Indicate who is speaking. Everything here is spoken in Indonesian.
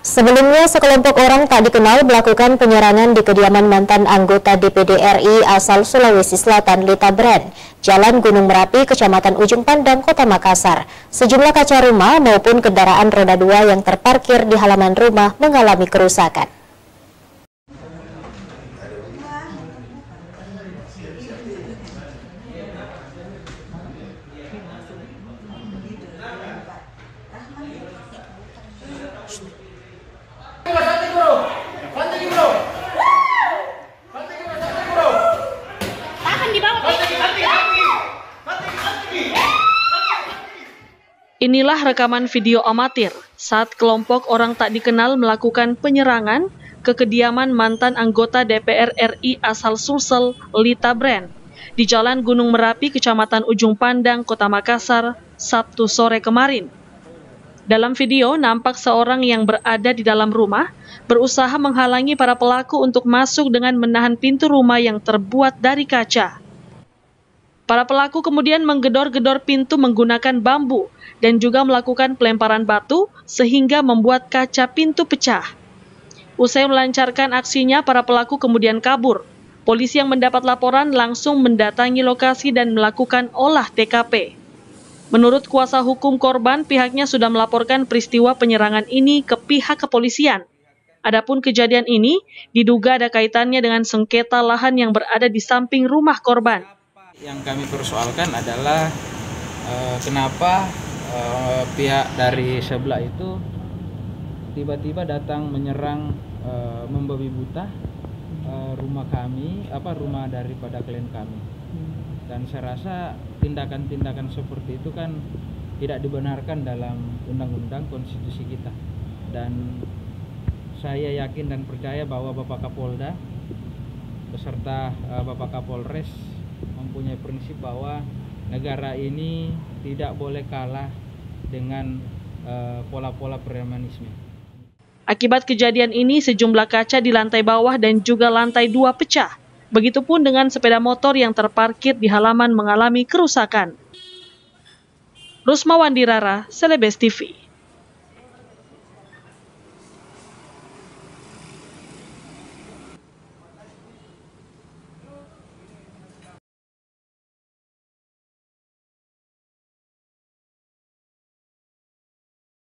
Speaker 1: Sebelumnya, sekelompok orang tak dikenal melakukan penyerangan di kediaman mantan anggota DPD RI asal Sulawesi Selatan, Lita Bren, Jalan Gunung Merapi, Kecamatan Ujung Pandang, Kota Makassar. Sejumlah kaca rumah maupun kendaraan roda 2 yang terparkir di halaman rumah mengalami kerusakan.
Speaker 2: Inilah rekaman video amatir saat kelompok orang tak dikenal melakukan penyerangan ke kediaman mantan anggota DPR RI asal Sulsel, Lita Bren, di Jalan Gunung Merapi, Kecamatan Ujung Pandang, Kota Makassar, Sabtu sore kemarin. Dalam video, nampak seorang yang berada di dalam rumah berusaha menghalangi para pelaku untuk masuk dengan menahan pintu rumah yang terbuat dari kaca. Para pelaku kemudian menggedor-gedor pintu menggunakan bambu dan juga melakukan pelemparan batu sehingga membuat kaca pintu pecah. Usai melancarkan aksinya, para pelaku kemudian kabur. Polisi yang mendapat laporan langsung mendatangi lokasi dan melakukan olah TKP. Menurut kuasa hukum korban, pihaknya sudah melaporkan peristiwa penyerangan ini ke pihak kepolisian. Adapun kejadian ini diduga ada kaitannya dengan sengketa lahan yang berada di samping rumah korban.
Speaker 3: Yang kami persoalkan adalah kenapa pihak dari sebelah itu tiba-tiba datang menyerang, membabi buta rumah kami, rumah daripada klien kami. Dan saya rasa tindakan-tindakan seperti itu kan tidak dibenarkan dalam undang-undang konstitusi kita. Dan saya yakin dan percaya bahwa Bapak Kapolda beserta Bapak Kapolres mempunyai prinsip bahwa negara ini tidak boleh kalah dengan pola-pola premanisme.
Speaker 2: Akibat kejadian ini, sejumlah kaca di lantai bawah dan juga lantai 2 pecah. Begitupun dengan sepeda motor yang terparkir di halaman mengalami kerusakan. Rusma Wandirara, Celebes TV.